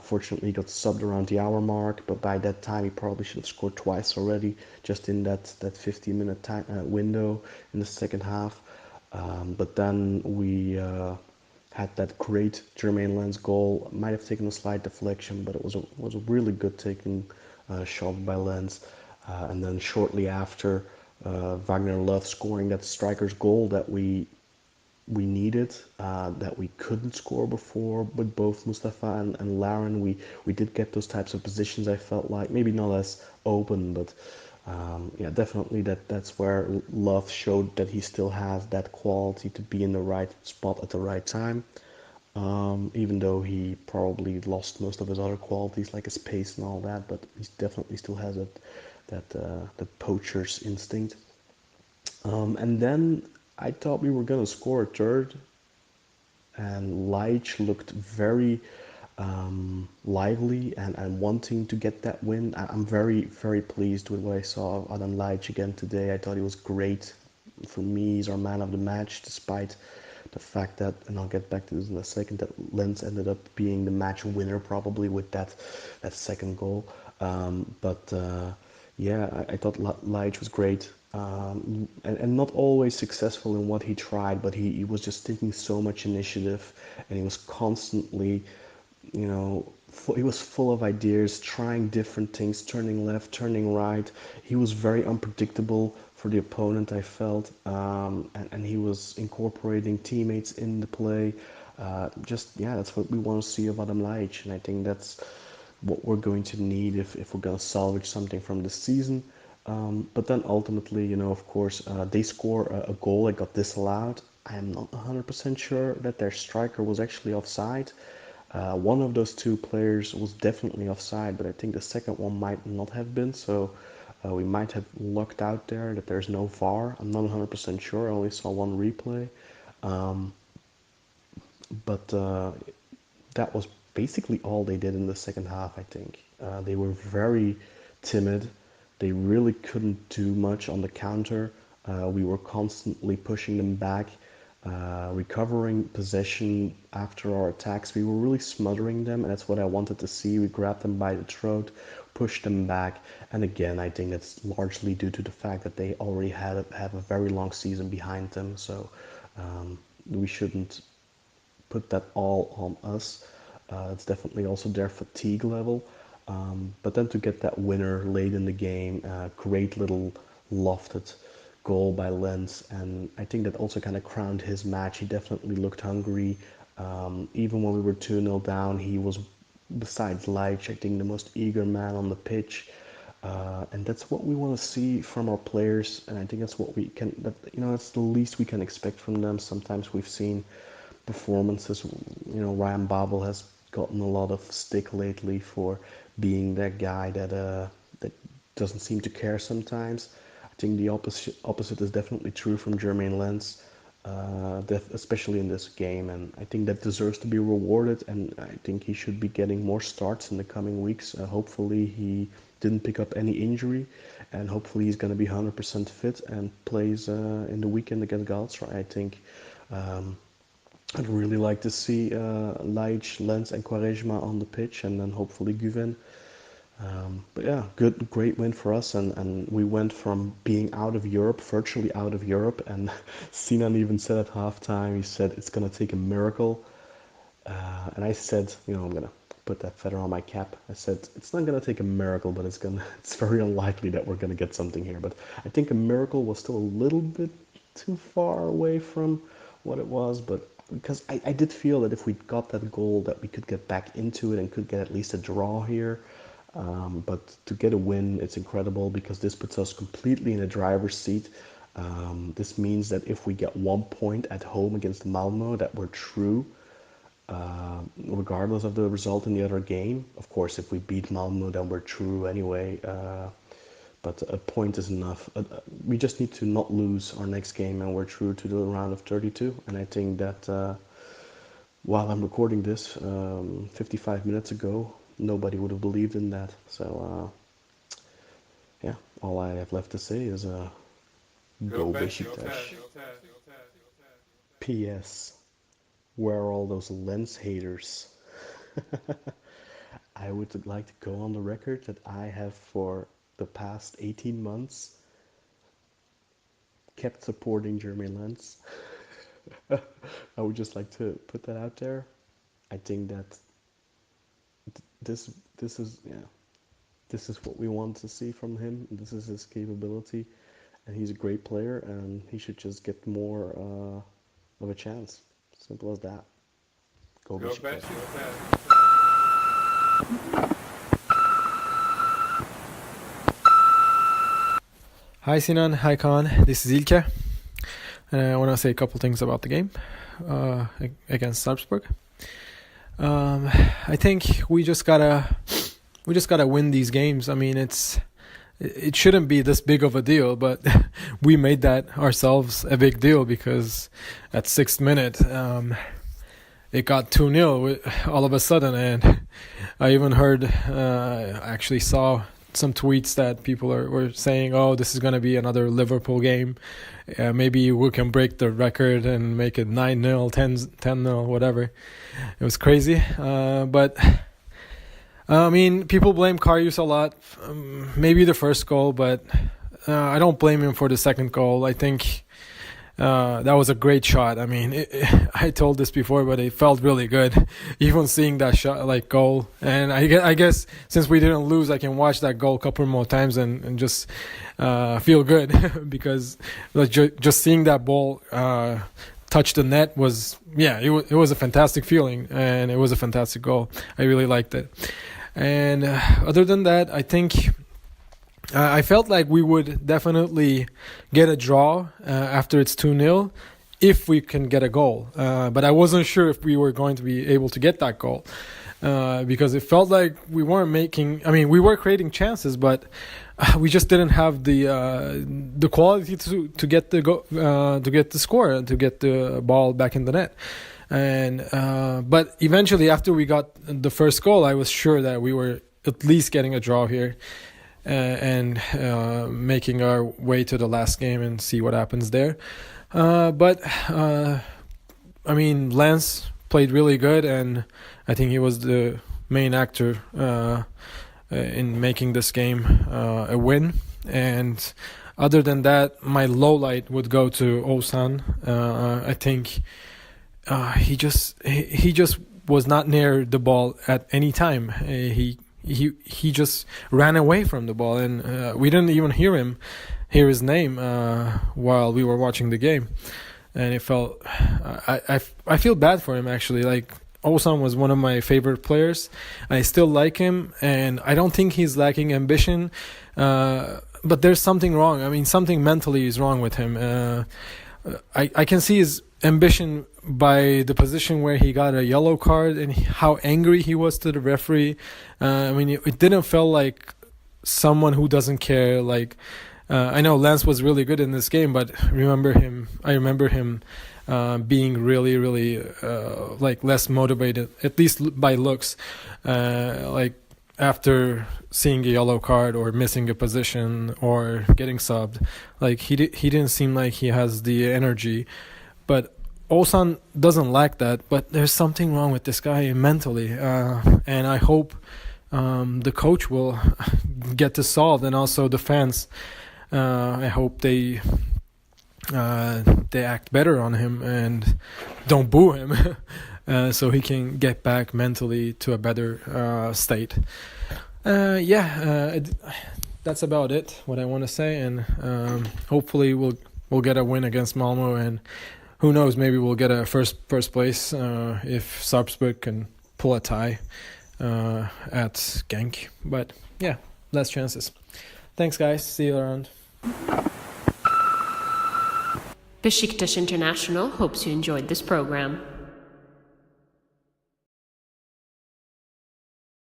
Fortunately, he got subbed around the hour mark, but by that time he probably should have scored twice already, just in that 15-minute time window in the second half. But then we had that great Jermaine Lens goal. Might have taken a slight deflection, but it was a really good taken shot by Lens. And then shortly after, Wagner Love scoring that striker's goal that we needed, that we couldn't score before with both Mustafa and Laren. We did get those types of positions, I felt like, maybe not as open, but yeah, definitely that's where Love showed that he still has that quality to be in the right spot at the right time, even though he probably lost most of his other qualities like his pace and all that, but he definitely still has that poacher's instinct. And then I thought we were going to score a third, and Laic looked very lively and wanting to get that win. I'm very, very pleased with what I saw of Adam Laic again today. I thought he was great. For me, he's our man of the match, despite the fact that, and I'll get back to this in a second, that Lens ended up being the match winner probably with that second goal. Yeah, I thought Laic was great. And not always successful in what he tried, but he was just taking so much initiative, and he was constantly, he was full of ideas, trying different things, turning left, turning right. He was very unpredictable for the opponent, I felt, and he was incorporating teammates in the play. That's what we want to see of Adam Laic, and I think that's what we're going to need if we're going to salvage something from this season. But then ultimately, of course, they score a goal that got disallowed. I am not 100% sure that their striker was actually offside. One of those two players was definitely offside, but I think the second one might not have been. So we might have lucked out there that there's no VAR. I'm not 100% sure. I only saw one replay. But that was basically all they did in the second half, I think. They were very timid. They really couldn't do much on the counter. We were constantly pushing them back, recovering possession after our attacks. We were really smothering them, and that's what I wanted to see. We grabbed them by the throat, pushed them back, and again, I think that's largely due to the fact that they already have a very long season behind them, so we shouldn't put that all on us. It's definitely also their fatigue level. But then to get that winner late in the game, great little lofted goal by Lens, and I think that also kind of crowned his match. He definitely looked hungry. Even when we were 2-0 down, he was, besides Leitch, I think the most eager man on the pitch. And that's what we want to see from our players, and I think that's what we can, that's the least we can expect from them. Sometimes we've seen performances, Ryan Babel has gotten a lot of stick lately for being that guy that doesn't seem to care sometimes. I think the opposite is definitely true from Jermaine Lens, especially in this game, and I think that deserves to be rewarded, and I think he should be getting more starts in the coming weeks. Hopefully he didn't pick up any injury, and hopefully he's going to be 100% fit and plays in the weekend against Galatasaray. I think I'd really like to see Leitch, Lens and Quaresma on the pitch, and then hopefully Guven. But yeah, great win for us, and we went from being out of Europe, virtually out of Europe, and Sinan even said at halftime, he said it's going to take a miracle, and I said, I'm going to put that feather on my cap. I said it's not going to take a miracle, but it's very unlikely that we're going to get something here. But I think a miracle was still a little bit too far away from what it was, but because I did feel that if we got that goal that we could get back into it and could get at least a draw here. But to get a win, it's incredible because this puts us completely in the driver's seat. This means that if we get 1 point at home against Malmo, that we're through, regardless of the result in the other game. Of course, if we beat Malmo, then we're through anyway. But a point is enough. We just need to not lose our next game and we're through to the round of 32. And I think that while I'm recording this 55 minutes ago, nobody would have believed in that. So, yeah, all I have left to say is go Beşiktaş. P.S. Where are all those Lens haters? I would like to go on the record that I have for the past 18 months kept supporting Jermaine Lens. I would just like to put that out there. I think that this is what we want to see from him. This is his capability, and he's a great player, and he should just get more of a chance. Simple as that. Go Beşiktaş.
Hi Sinan, hi Kaan, this is Ilke. And I want to say a couple things about the game against Sarpsborg. I think we just gotta win these games. I mean, it shouldn't be this big of a deal, but we made that ourselves a big deal because at 6th minute it got 2-0 all of a sudden, and I even heard, actually saw some tweets that people were saying, oh, this is going to be another Liverpool game. Maybe we can break the record and make it 9-0, 10-0, whatever. It was crazy. But, I mean, people blame Karius a lot. Maybe the first goal, but I don't blame him for the second goal. I think that was a great shot. I mean, I told this before, but it felt really good. Even seeing that shot, goal. And I guess since we didn't lose, I can watch that goal a couple more times and just feel good because just seeing that ball touch the net was, it was a fantastic feeling, and it was a fantastic goal. I really liked it. And other than that, I think I felt like we would definitely get a draw after it's 2-0 if we can get a goal. But I wasn't sure if we were going to be able to get that goal. Because it felt like we weren't making. I mean, we were creating chances, but we just didn't have the quality to get to get the score, to get the ball back in the net. And but eventually, after we got the first goal, I was sure that we were at least getting a draw here, and making our way to the last game and see what happens there. But I mean, Lance played really good, and I think he was the main actor in making this game a win. And other than that, my low light would go to Oğuzhan. I think he just was not near the ball at any time. He just ran away from the ball, and we didn't even hear his name while we were watching the game. And it felt I feel bad for him, actually. Like, Oğuzhan was one of my favorite players. I still like him, and I don't think he's lacking ambition. But there's something wrong. I mean, something mentally is wrong with him. I can see his ambition by the position where he got a yellow card and how angry he was to the referee. I mean, it didn't feel like someone who doesn't care. Like, I know Lance was really good in this game, but I remember him being really like less motivated, at least by looks, like after seeing a yellow card or missing a position or getting subbed. Like, he didn't seem like he has the energy. But Oğuzhan doesn't lack that, but there's something wrong with this guy mentally, and I hope the coach will get this solved, and also the fans. I hope they act better on him and don't boo him, so he can get back mentally to a better state. That's about it, what I want to say, and hopefully we'll get a win against Malmö, and who knows, maybe we'll get a first place if Sarpsborg can pull a tie at Genk. But yeah, less chances. Thanks, guys. See you around.
Beşiktaş International hopes you enjoyed this program.